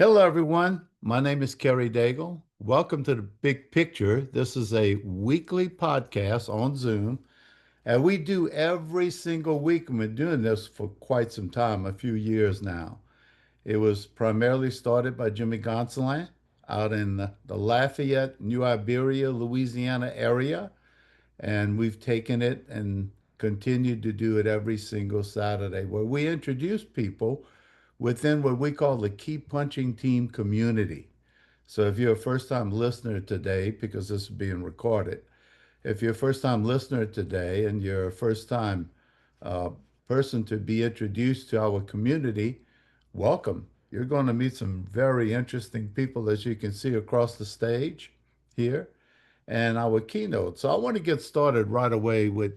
Hello, everyone. My name is Kerry Daigle. Welcome to the Big Picture. This is a weekly podcast on Zoom, and we do every single week. And we've been doing this for quite some time, a few years now. It was primarily started by Jimmy Gonsolin out in the Lafayette, New Iberia, Louisiana area, and we've taken it and continued to do it every single Saturday, where we introduce people within what we call the key punching team community. So if you're a first time listener today, because this is being recorded, if you're a first time listener today and you're a first time uh, person to be introduced to our community, welcome. You're going to meet some very interesting people, as you can see across the stage here, and our keynote. So I want to get started right away with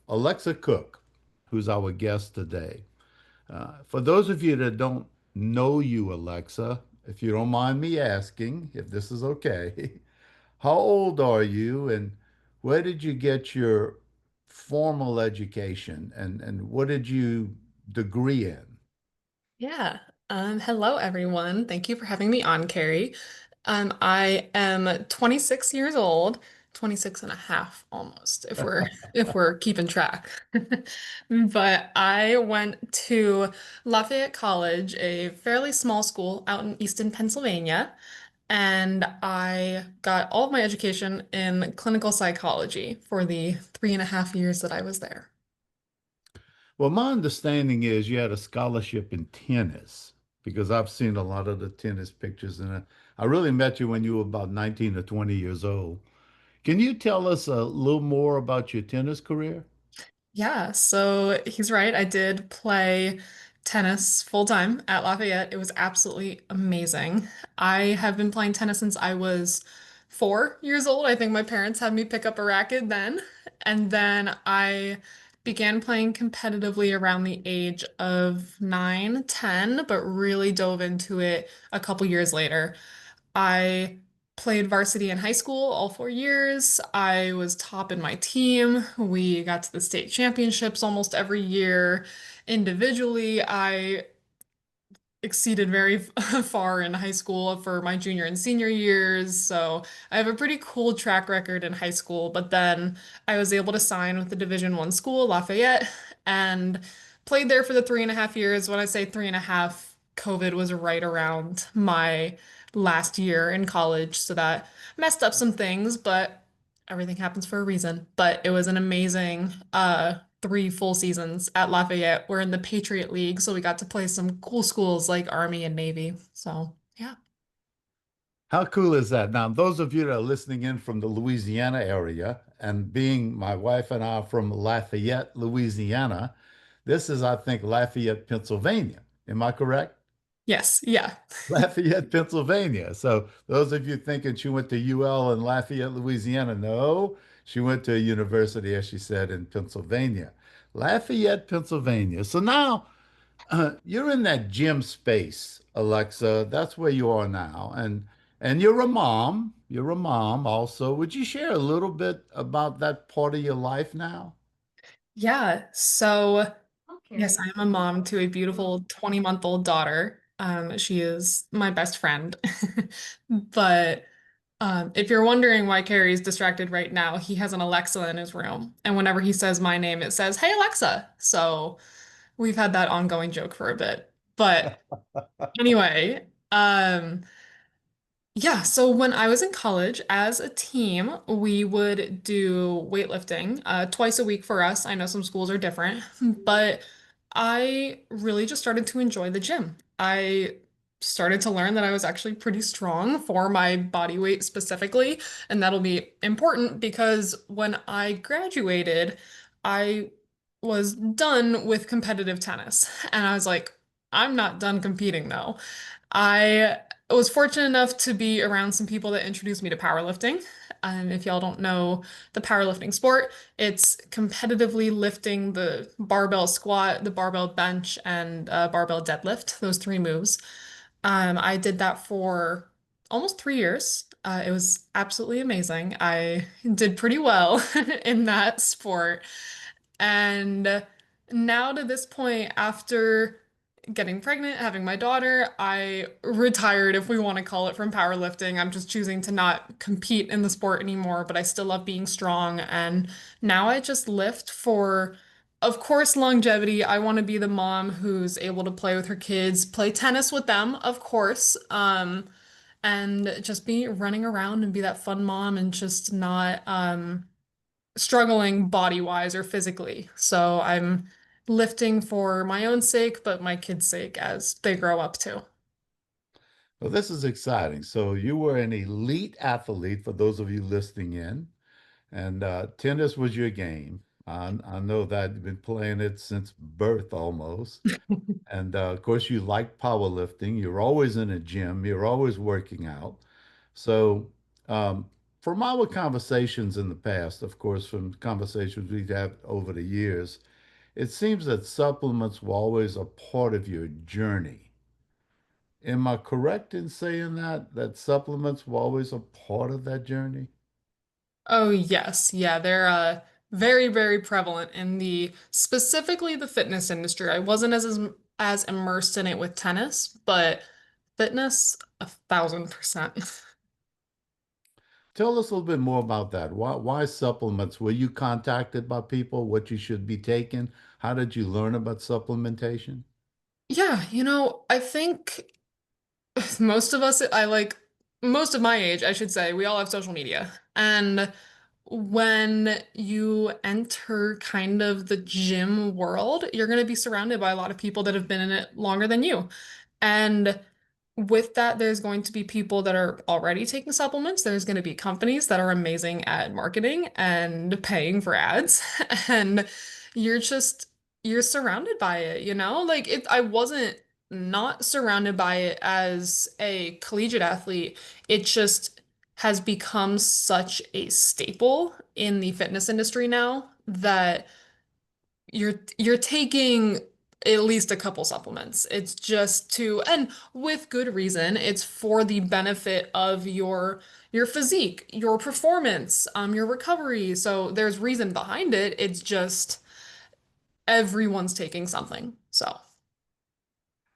Alexa Cooke, who's our guest today. For those of you that don't know you, Alexa, if you don't mind me asking, if this is okay, how old are you and where did you get your formal education and what did you degree in? Yeah. Hello, everyone. Thank you for having me on, Carrie. I am 26 years old, 26 and a half almost, if we're keeping track. But I went to Lafayette College, a fairly small school out in Easton, Pennsylvania, and I got all of my education in clinical psychology for the 3.5 years that I was there. Well, my understanding is you had a scholarship in tennis because I've seen a lot of the tennis pictures and I really met you when you were about 19 or 20 years old. Can you tell us a little more about your tennis career? Yeah, so he's right. I did play tennis full time at Lafayette. It was absolutely amazing. I have been playing tennis since I was 4 years old. I think my parents had me pick up a racket then. And then I began playing competitively around the age of 9, 10, but really dove into it a couple years later. I played varsity in high school all 4 years. I was top in my team. We got to the state championships almost every year. Individually, I exceeded very far in high school for my junior and senior years. So I have a pretty cool track record in high school, but then I was able to sign with the Division One school, Lafayette, and played there for the 3.5 years. When I say 3.5, COVID was right around my last year in college, so that messed up some things, but everything happens for a reason. But it was an amazing 3 full seasons at Lafayette. We're in the Patriot League, so we got to play some cool schools like Army and Navy. So, yeah. How cool is that? Now, those of you that are listening in from the Louisiana area, and being my wife and I are from Lafayette, Louisiana, this is, I think, Lafayette, Pennsylvania. Am I correct? Yes, yeah. Lafayette, Pennsylvania. So those of you thinking she went to UL in Lafayette, Louisiana, no, she went to a university, as she said, in Pennsylvania. Lafayette, Pennsylvania. So now you're in that gym space, Alexa. That's where you are now. And you're a mom. You're a mom also. Would you share a little bit about that part of your life now? Yeah. So, yes, I am a mom to a beautiful 20-month-old daughter. She is my best friend. But if you're wondering why Carrie's distracted right now, he has an Alexa in his room. And whenever he says my name, it says, "Hey, Alexa." So we've had that ongoing joke for a bit. But anyway, yeah, so when I was in college, as a team, we would do weightlifting twice a week for us. I know some schools are different, but I really just started to enjoy the gym. I started to learn that I was actually pretty strong for my body weight specifically, and that'll be important because when I graduated, I was done with competitive tennis, and I was like, I'm not done competing though. I was fortunate enough to be around some people that introduced me to powerlifting. And if y'all don't know the powerlifting sport, it's competitively lifting the barbell squat, the barbell bench, and barbell deadlift, those three moves. I did that for almost 3 years. It was absolutely amazing. I did pretty well in that sport. And now to this point, after getting pregnant, having my daughter, I retired, if we want to call it, from powerlifting. I'm just choosing to not compete in the sport anymore, but I still love being strong. And now I just lift for, of course, longevity. I want to be the mom who's able to play with her kids, play tennis with them, of course. And just be running around and be that fun mom and just not struggling body wise or physically. So I'm lifting for my own sake, but my kids' sake as they grow up too. Well, this is exciting. So you were an elite athlete for those of you listening in, and tennis was your game. I know that you've been playing it since birth almost. And of course, you like powerlifting. You're always in a gym. You're always working out. So, um, from our conversations in the past, of course, from conversations we've had over the years, it seems that supplements were always a part of your journey. Am I correct in saying that supplements were always a part of that journey? Oh yes, yeah, they're very, very prevalent in the specifically the fitness industry. I wasn't as immersed in it with tennis, but fitness, 1,000%. Tell us a little bit more about that. Why supplements? Were you contacted by people what you should be taking? How did you learn about supplementation? Yeah, I think most of us, I like most of my age, I should say, we all have social media. And when you enter kind of the gym world, you're going to be surrounded by a lot of people that have been in it longer than you. And with that, there's going to be people that are already taking supplements. There's going to be companies that are amazing at marketing and paying for ads. And you're just, you're surrounded by it, you know? Like I wasn't not surrounded by it as a collegiate athlete. It just has become such a staple in the fitness industry now that you're taking at least a couple supplements. It's just to, and with good reason, it's for the benefit of your physique, your performance, your recovery. So there's reason behind it. It's just everyone's taking something. So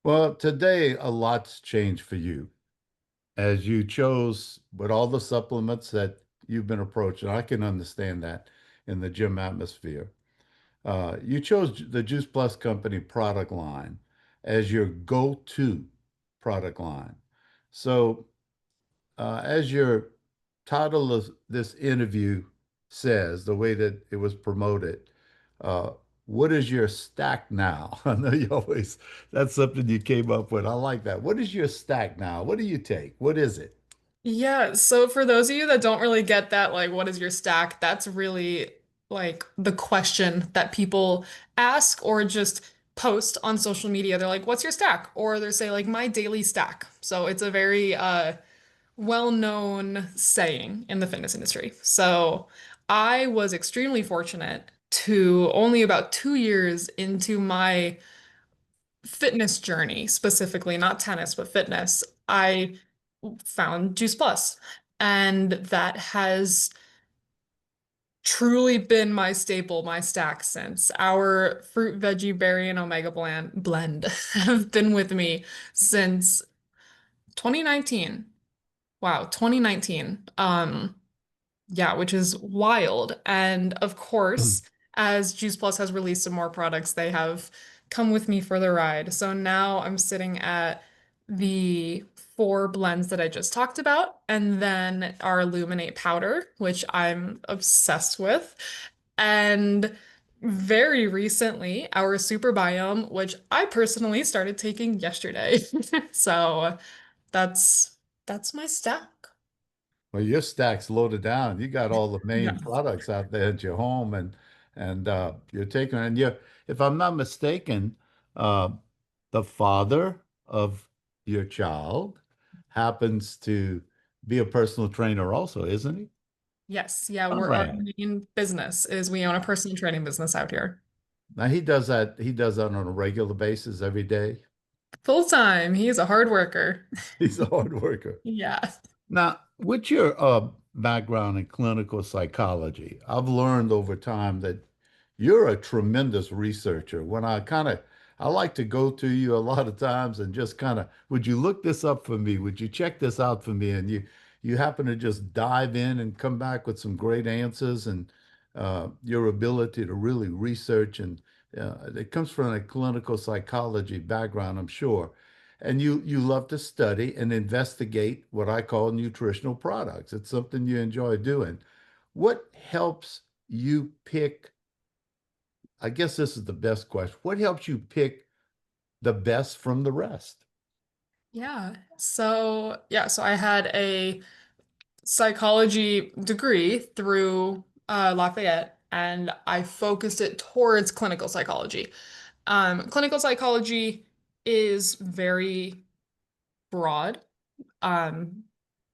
Well, today a lot's changed for you as you chose with all the supplements that you've been approaching. I can understand that in the gym atmosphere. You chose the Juice Plus Company product line as your go-to product line. So, as your title of this interview says, the way that it was promoted, uh, what is your stack now? I know you always, that's something you came up with. I like that. What is your stack now? What do you take? What is it? yeah, so for those of you that don't really get that, like, what is your stack? That's really like the question that people ask or just post on social media. They're like, what's your stack? Or they say, like, my daily stack. So it's a very well-known saying in the fitness industry. So I was extremely fortunate to only about 2 years into my fitness journey, specifically, not tennis, but fitness, I found Juice Plus. And that has truly been my staple, my stack since. Our fruit, veggie, berry, and omega blend have been with me since 2019. Wow, 2019. Yeah, which is wild. And of course, as Juice Plus has released some more products, they have come with me for the ride. So now I'm sitting at the four blends that I just talked about, and then our Illuminate powder, which I'm obsessed with. And very recently, our Super Biome, which I personally started taking yesterday. So that's my stack. Well, your stack's loaded down. You got all the main Yeah. products out there at your home, and you're taking and you if I'm not mistaken, uh, the father of your child happens to be a personal trainer also, isn't he? Yes, yeah, we're our Conrad. main business is we own a personal training business out here. Now he does that on a regular basis every day. Full time. He's a hard worker. He's a hard worker. Yeah. Now, with your background in clinical psychology, I've learned over time that you're a tremendous researcher. When I like to go to you a lot of times and just kind of, would you look this up for me? Would you check this out for me? And you happen to just dive in and come back with some great answers and your ability to really research and it comes from a clinical psychology background, I'm sure. And you love to study and investigate what I call nutritional products. It's something you enjoy doing. What helps you pick? I guess this is the best question. What helps you pick the best from the rest? So I had a psychology degree through Lafayette, and I focused it towards clinical psychology. Clinical psychology is very broad, um,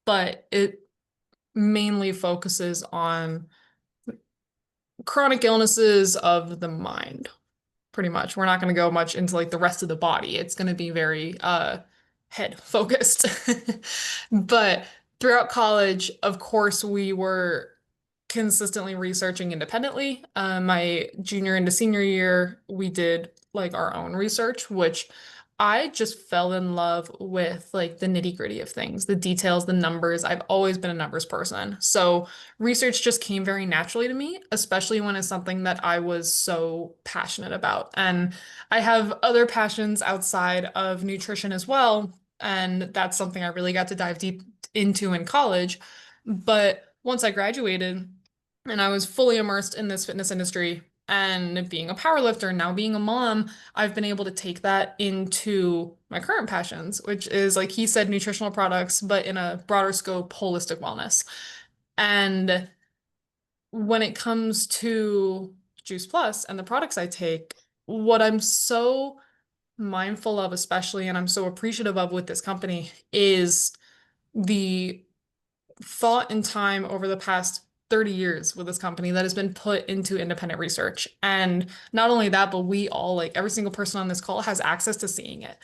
but it mainly focuses on chronic illnesses of the mind. Pretty much. We're not going to go much into like the rest of the body. It's going to be very head focused. But throughout college, of course, we were consistently researching independently. My junior into senior year, we did like our own research, which I just fell in love with like the nitty-gritty of things, the details, the numbers. I've always been a numbers person. So research just came very naturally to me, especially when it's something that I was so passionate about. And I have other passions outside of nutrition as well. And that's something I really got to dive deep into in college. But once I graduated and I was fully immersed in this fitness industry and being a powerlifter, now being a mom, I've been able to take that into my current passions, which is like he said, nutritional products, but in a broader scope, holistic wellness. And when it comes to Juice Plus and the products I take, what I'm so mindful of, especially, and I'm so appreciative of with this company, is the thought and time over the past 30 years with this company that has been put into independent research. And not only that, but we all, like every single person on this call has access to seeing it.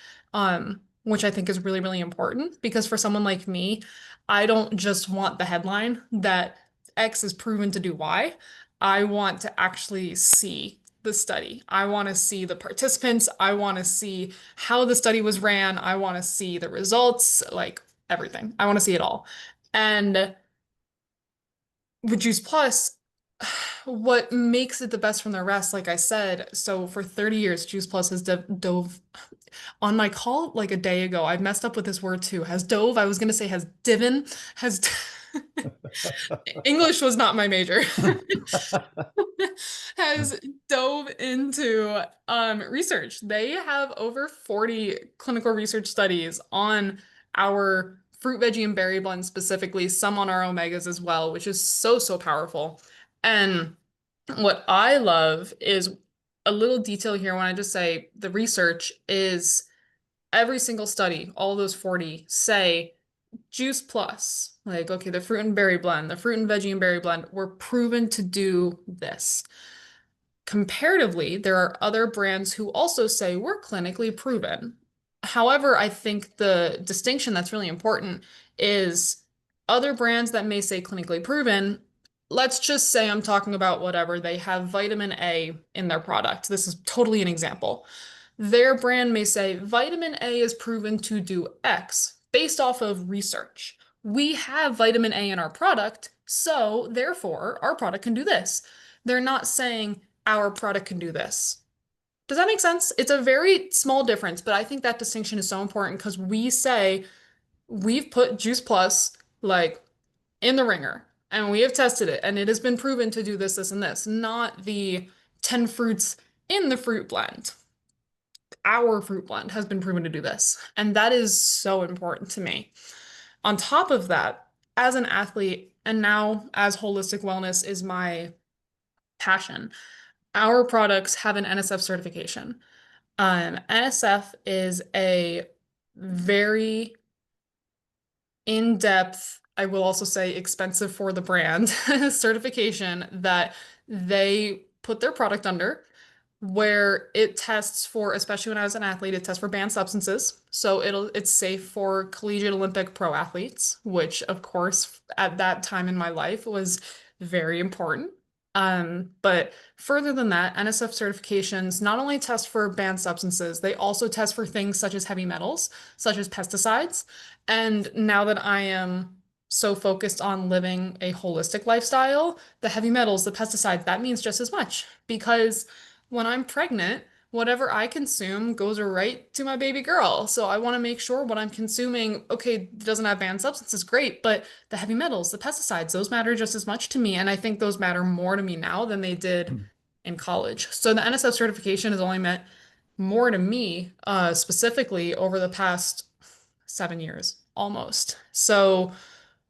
Which I think is really, really important because for someone like me, I don't just want the headline that X is proven to do Y. I want to actually see the study. I want to see the participants. I want to see how the study was ran. I want to see the results, like everything. I want to see it all. And with Juice Plus, what makes it the best from the rest, like I said, so for 30 years, Juice Plus has dove on my call like a day ago. I messed up with this word too. Has dove, I was gonna say has divin, has English was not my major. Has dove into research. They have over 40 clinical research studies on our fruit, veggie, and berry blend specifically, some on our omegas as well, which is so, so powerful. And what I love is a little detail here when I just say the research is every single study, all those 40 say Juice Plus, like, okay, the fruit and berry blend, the fruit and veggie and berry blend were proven to do this. Comparatively, there are other brands who also say we're clinically proven. However, I think the distinction that's really important is other brands that may say clinically proven, let's just say I'm talking about whatever, they have vitamin A in their product. This is totally an example. Their brand may say vitamin A is proven to do X based off of research. We have vitamin A in our product, so therefore our product can do this. They're not saying our product can do this. Does that make sense? It's a very small difference, but I think that distinction is so important because we say we've put Juice Plus like in the ringer and we have tested it and it has been proven to do this, this, and this, not the 10 fruits in the fruit blend. Our fruit blend has been proven to do this. And that is so important to me. On top of that, as an athlete, and now as holistic wellness is my passion, our products have an NSF certification. NSF is a very in-depth, I will also say expensive for the brand, certification that they put their product under, where it tests for, especially when I was an athlete, it tests for banned substances. So it's safe for collegiate Olympic pro athletes, which of course at that time in my life was very important. But further than that, NSF certifications not only test for banned substances, they also test for things such as heavy metals, such as pesticides. And now that I am so focused on living a holistic lifestyle, the heavy metals, the pesticides, that means just as much. Because when I'm pregnant, whatever I consume goes right to my baby girl. So I want to make sure what I'm consuming, okay, doesn't have banned substances, great, but the heavy metals, the pesticides, those matter just as much to me. And I think those matter more to me now than they did in college. So the NSF certification has only meant more to me, specifically over the past 7 years, almost. So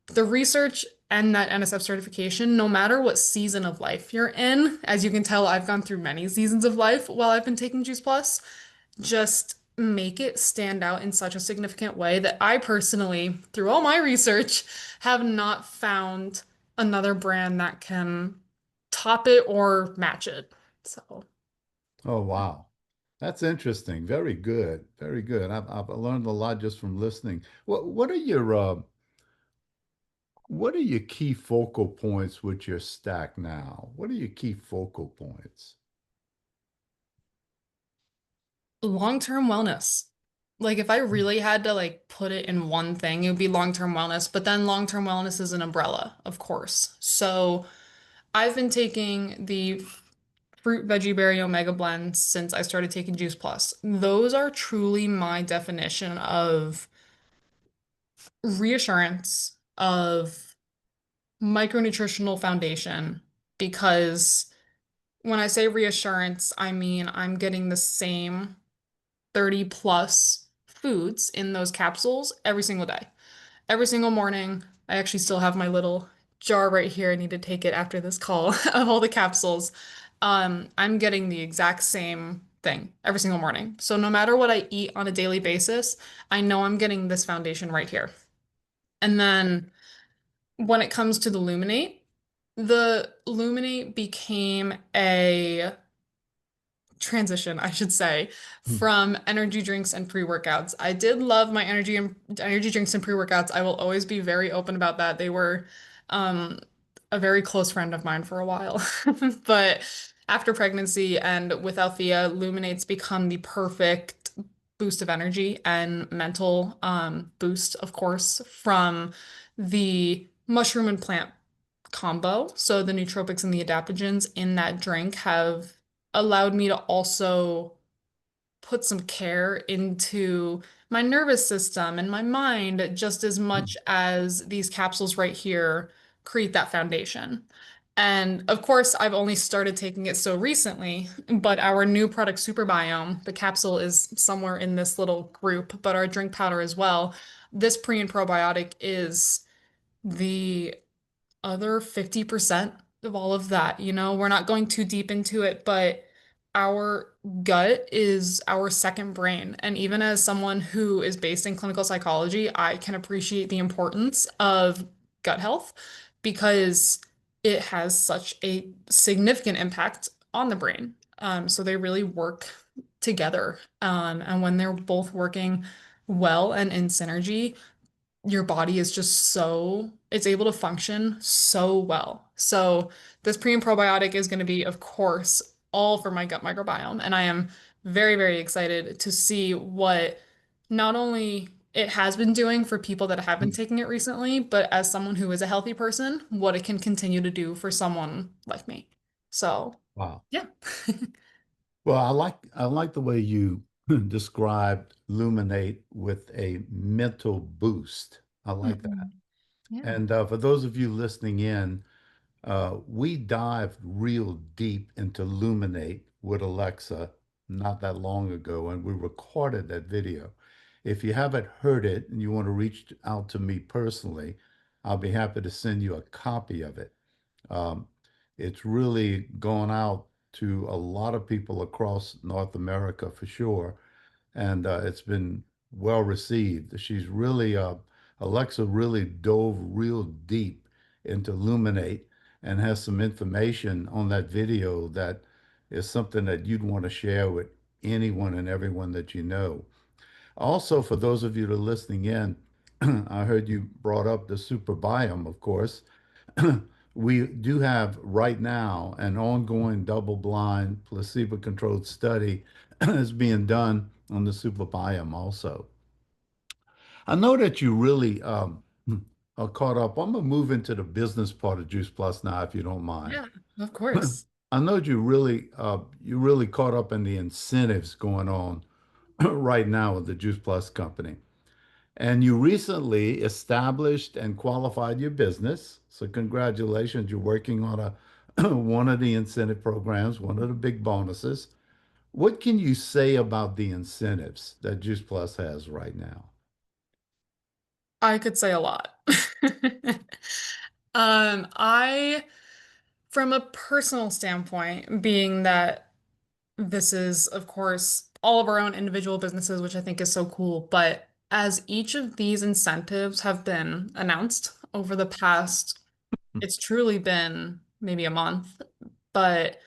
the research and that NSF certification, no matter what season of life you're in, as you can tell, I've gone through many seasons of life while I've been taking Juice Plus, just make it stand out in such a significant way that I personally, through all my research, have not found another brand that can top it or match it. So, Oh, wow. That's interesting. Very good. Very good. I've learned a lot just from listening. What are your key focal points with your stack now? What are your key focal points? long-term wellness. Like if I really had to like put it in one thing, it would be long-term wellness, but then long-term wellness is an umbrella, of course. So, I've been taking the fruit veggie berry omega blends since I started taking Juice Plus. Those are truly my definition of reassurance, of micronutritional foundation, because when I say reassurance, I mean I'm getting the same 30 plus foods in those capsules every single day. Every single morning. I actually still have my little jar right here. I need to take it after this call of all the capsules. I'm getting the exact same thing every single morning. So no matter what I eat on a daily basis, I know I'm getting this foundation right here. And then when it comes to the Luminate became a transition, I should say, from energy drinks and pre-workouts. I did love my energy drinks and pre-workouts. I will always be very open about that. They were um, a very close friend of mine for a while. But after pregnancy and with Althea, Luminate's become the perfect boost of energy and mental boost, of course, from the mushroom and plant combo. So the nootropics and the adaptogens in that drink have allowed me to also put some care into my nervous system and my mind just as much as these capsules right here create that foundation. And of course, I've only started taking it so recently, but our new product, Super Biome, the capsule is somewhere in this little group, but our drink powder as well. This pre and probiotic is the other 50% of all of that. We're not going too deep into it, but our gut is our second brain. And even as someone who is based in clinical psychology, I can appreciate the importance of gut health because it has such a significant impact on the brain. So they really work together. And when they're both working well and in synergy, your body is just it's able to function so well. So this pre and probiotic is going to be, of course, all for my gut microbiome. And I am very, very excited to see what not only it has been doing for people that have been taking it recently, but as someone who is a healthy person, what it can continue to do for someone like me. So, Wow. yeah. Well, I like the way you described Luminate with a mental boost. I like that. Mhm. Yeah. And for those of you listening in, we dived real deep into Luminate with Alexa not that long ago, and we recorded that video. If you haven't heard it and you want to reach out to me personally, I'll be happy to send you a copy of it. Um, it's really gone out to a lot of people across North America for sure, and it's been well received. Alexa really dove real deep into Luminate and has some information on that video that is something that you'd want to share with anyone and everyone that you know. Also, for those of you that are listening in, I heard you brought up the super biome, of course. we do have right now an ongoing double-blind, placebo-controlled study is being done on the superbiome also. I know that you really are caught up. I'm gonna move into the business part of Juice Plus now, if you don't mind. Yeah, of course. I know you really caught up in the incentives going on right now with the Juice Plus company. And you recently established and qualified your business. So congratulations, you're working on a one of the incentive programs, one of the big bonuses. What can you say about the incentives that Juice Plus has right now? I could say a lot. I, from a personal standpoint, being that this is, of course, all of our own individual businesses, which I think is so cool, but as each of these incentives have been announced over the past, it's truly been maybe a month, but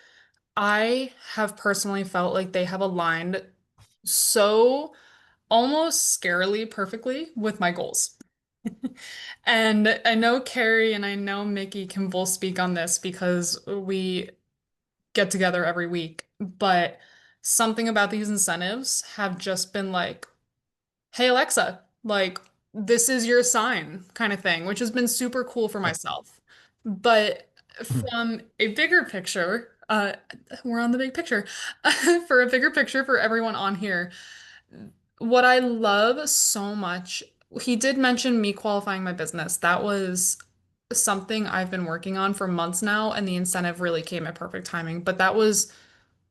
I have personally felt like they have aligned so almost scarily perfectly with my goals. And I know Carrie and I know Mickey can both speak on this because we get together every week. But something about these incentives have just been like, hey, Alexa, like, this is your sign kind of thing, which has been super cool for myself. But from a bigger picture, we're on the big picture. For a bigger picture for everyone on here, what I love so much, he did mention me qualifying my business. That was something I've been working on for months now, and the incentive really came at perfect timing. But that was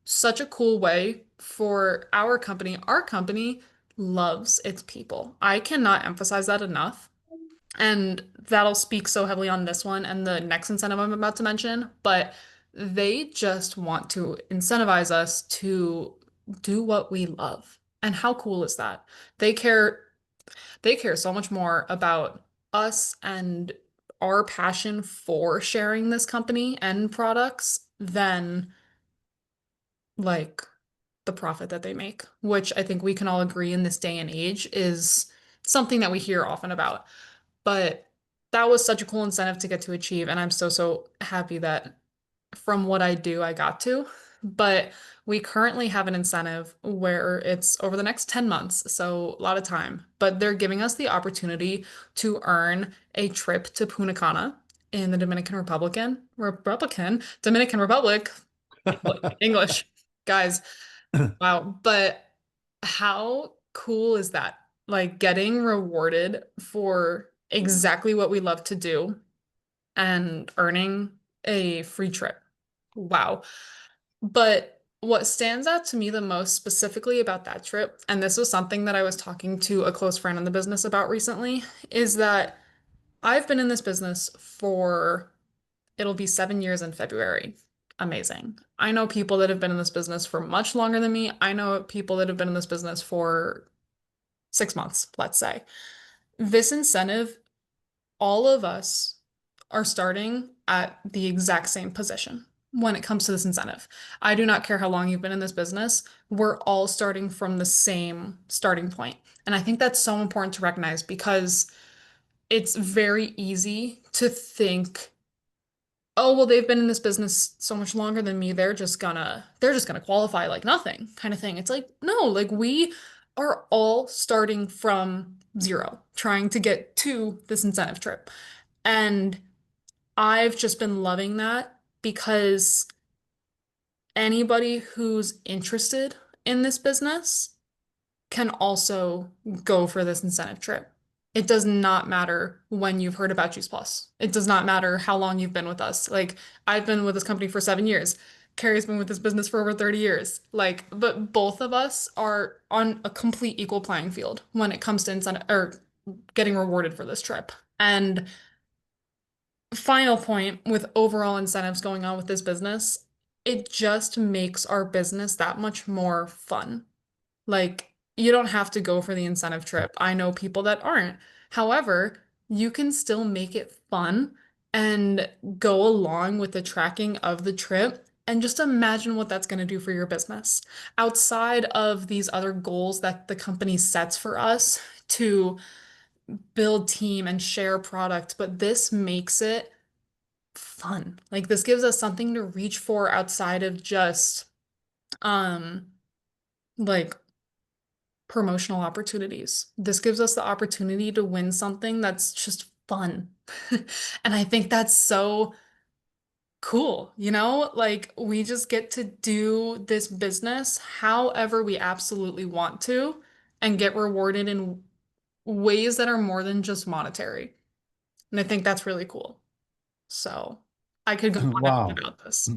such a cool way for our company. Our company loves its people. I cannot emphasize that enough. And that'll speak so heavily on this one and the next incentive I'm about to mention. But they just want to incentivize us to do what we love. And how cool is that? They care, they care so much more about us and our passion for sharing this company and products than like the profit that they make, which I think we can all agree in this day and age is something that we hear often about. But that was such a cool incentive to get to achieve. And I'm so, so happy that from what I do, I got to. But we currently have an incentive where it's over the next 10 months, so a lot of time. But they're giving us the opportunity to earn a trip to Punta Cana in the Dominican Republic, English, guys. Wow. But how cool is that? Like getting rewarded for exactly what we love to do and earning a free trip. Wow. But what stands out to me the most specifically about that trip, and this was something that I was talking to a close friend in the business about recently, is that I've been in this business for it'll be 7 years in February. Amazing. I know people that have been in this business for much longer than me. I know people that have been in this business for 6 months, let's say. This incentive, all of us are starting at the exact same position when it comes to this incentive. I do not care how long you've been in this business. We're all starting from the same starting point. And I think that's so important to recognize because it's very easy to think, oh, well, they've been in this business so much longer than me. They're just gonna qualify like nothing kind of thing. It's like, no, like we are all starting from zero, trying to get to this incentive trip. And I've just been loving that because anybody who's interested in this business can also go for this incentive trip. It does not matter when you've heard about Juice Plus. It does not matter how long you've been with us. Like, I've been with this company for 7 years. Carrie's been with this business for over 30 years. Like, but both of us are on a complete equal playing field when it comes to incentive or getting rewarded for this trip. And final point with overall incentives going on with this business, it just makes our business that much more fun. Like, you don't have to go for the incentive trip. I know people that aren't. However, you can still make it fun and go along with the tracking of the trip. And just imagine what that's going to do for your business. Outside of these other goals that the company sets for us to build team and share product, but this makes it fun. Like this gives us something to reach for outside of just um like promotional opportunities. This gives us the opportunity to win something that's just fun. And I think that's so cool, you know? Like we just get to do this business however we absolutely want to and get rewarded in ways that are more than just monetary. And I think that's really cool. So I could go on and on Wow. about this.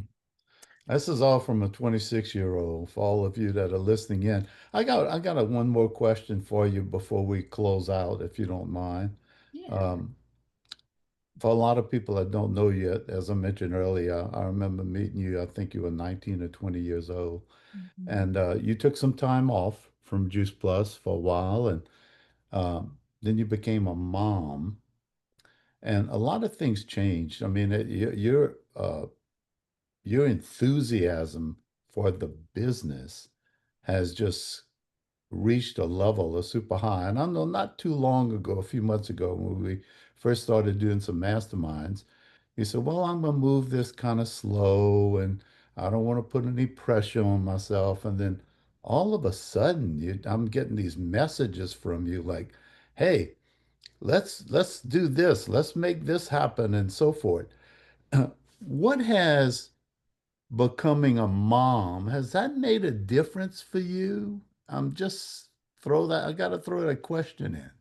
This is all from a 26-year-old for all of you that are listening in. I got one more question for you before we close out, if you don't mind. Yeah. Um, for a lot of people that don't know you, as I mentioned earlier, I remember meeting you, I think you were 19 or 20 years old. Mhm. And you took some time off from Juice Plus for a while, and then you became a mom. And a lot of things changed. I mean, your enthusiasm for the business has just reached a level of super high. And I know not too long ago, a few months ago, when we first started doing some masterminds, you said, well, I'm going to move this kind of slow and I don't want to put any pressure on myself. And then all of a sudden, I'm getting these messages from you like, hey, let's do this, let's make this happen, and so forth. What has becoming a mom, has that made a difference for you? I'm just throw that, I gotta throw that question in.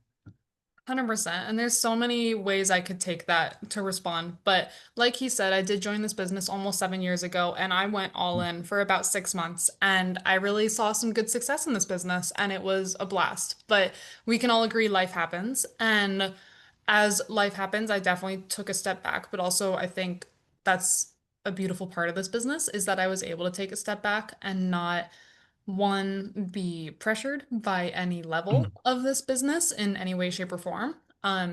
100%. And there's so many ways I could take that to respond. But like he said, I did join this business almost 7 years ago and I went all in for about 6 months. And I really saw some good success in this business and it was a blast. But we can all agree life happens. And as life happens, I definitely took a step back. But also, I think that's a beautiful part of this business is that I was able to take a step back and not one, be pressured by any level of this business in any way, shape, or form.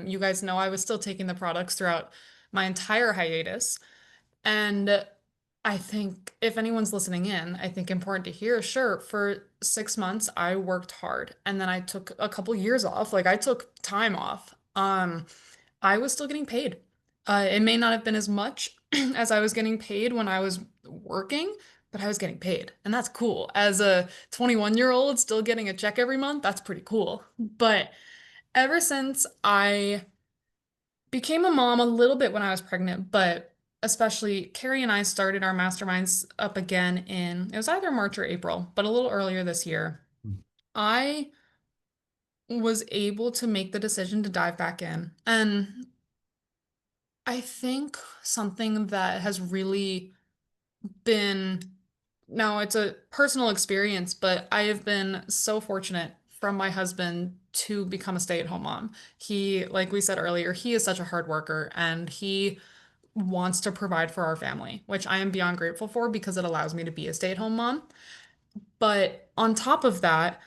You guys know I was still taking the products throughout my entire hiatus. And I think if anyone's listening in, I think important to hear, sure, for 6 months I worked hard and then I took a couple years off. Like I took time off. I was still getting paid. It may not have been as much as I was getting paid when I was working, but I was getting paid. And that's cool. As a 21-year-old still getting a check every month, that's pretty cool. But ever since I became a mom a little bit when I was pregnant, but especially Carrie and I started our masterminds up again it was either March or April, but a little earlier this year. I was able to make the decision to dive back in. And I think something that has really been, now it's a personal experience, but I have been so fortunate from my husband to become a stay-at-home mom. He, like we said earlier, he is such a hard worker and he wants to provide for our family, which I am beyond grateful for because it allows me to be a stay-at-home mom. But on top of that,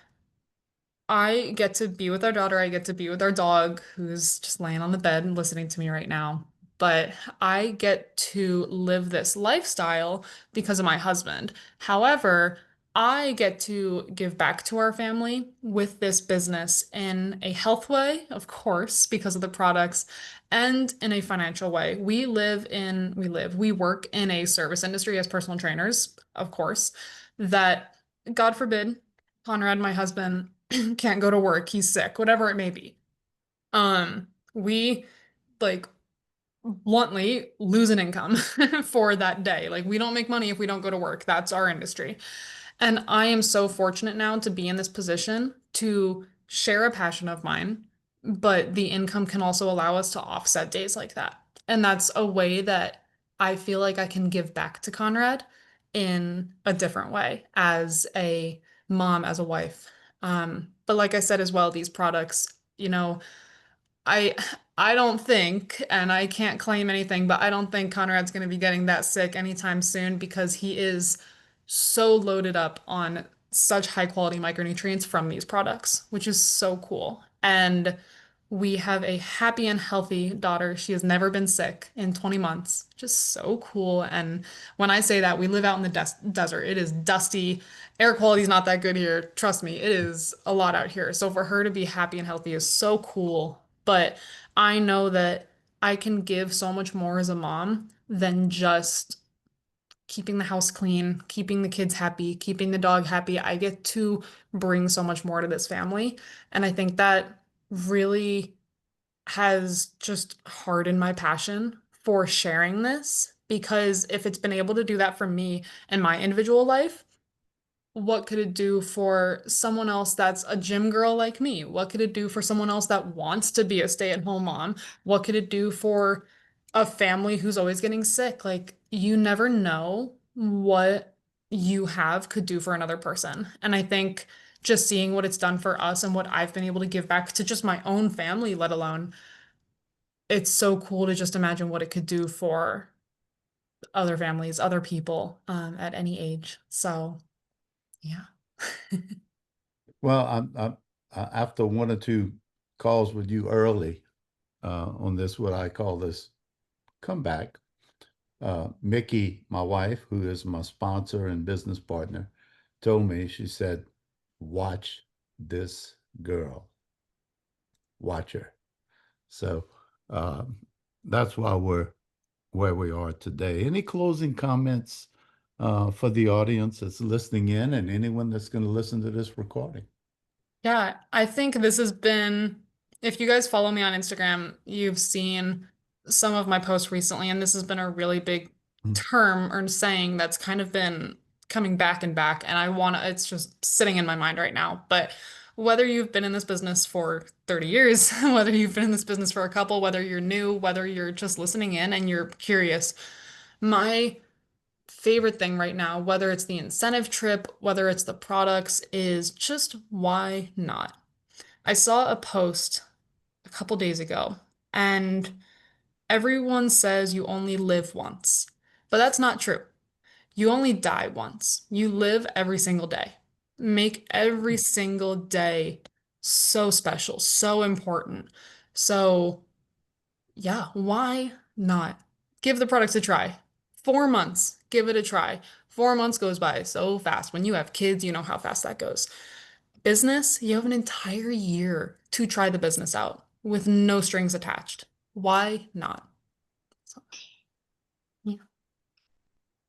I get to be with our daughter. I get to be with our dog, who's just laying on the bed and listening to me right now. But I get to live this lifestyle because of my husband. However, I get to give back to our family with this business in a health way, of course, because of the products, and in a financial way. We work in a service industry as personal trainers, of course, that God forbid, Conrad, my husband, can't go to work, he's sick, whatever it may be. We like bluntly lose an income for that day. Like we don't make money if we don't go to work. That's our industry. And I am so fortunate now to be in this position to share a passion of mine, but the income can also allow us to offset days like that. And that's a way that I feel like I can give back to Conrad in a different way as a mom, as a wife. But like I said as well, these products, I I don't think, and I can't claim anything, but I don't think Conrad's going to be getting that sick anytime soon because he is so loaded up on such high quality micronutrients from these products, which is so cool. And we have a happy and healthy daughter. She has never been sick in 20 months. Just so cool. And when I say that, we live out in the desert. It is dusty. Air quality is not that good here. Trust me, it is a lot out here. So for her to be happy and healthy is so cool. But I know that I can give so much more as a mom than just keeping the house clean, keeping the kids happy, keeping the dog happy. I get to bring so much more to this family. And I think that really has just hardened my passion for sharing this because if it's been able to do that for me in my individual life, what could it do for someone else that's a gym girl like me? What could it do for someone else that wants to be a stay-at-home mom? What could it do for a family who's always getting sick? Like, you never know what you have could do for another person. And I think just seeing what it's done for us and what I've been able to give back to just my own family, let alone, it's so cool to just imagine what it could do for other families, other people, at any age. So, yeah. Well, after one or two calls with you early on this, what I call this comeback, Mickey, my wife, who is my sponsor and business partner, told me, she said, watch this girl, watch her. So um, that's why we're where we are today. Any closing comments for the audience that's listening in and anyone that's going to listen to this recording? Yeah, I think this has been, if you guys follow me on Instagram, you've seen some of my posts recently, and this has been a really big term or saying that's kind of been coming back and back. And it's just sitting in my mind right now. But whether you've been in this business for 30 years, whether you've been in this business for a couple, whether you're new, whether you're just listening in and you're curious, my favorite thing right now, whether it's the incentive trip, whether it's the products, is just why not? I saw a post a couple days ago, and everyone says you only live once, but that's not true. You only die once. You live every single day. Make every single day so special, so important. So, yeah, why not? Give the products a try. 4 months, give it a try. 4 months goes by so fast. When you have kids, you know how fast that goes. Business, you have an entire year to try the business out with no strings attached. Why not? So, yeah.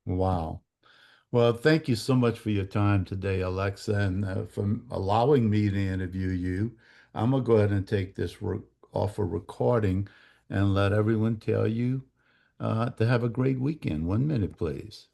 Wow. Well, thank you so much for your time today, Alexa, and for allowing me to interview you. I'm going to go ahead and take this off a recording and let everyone tell you to have a great weekend. 1 minute, please.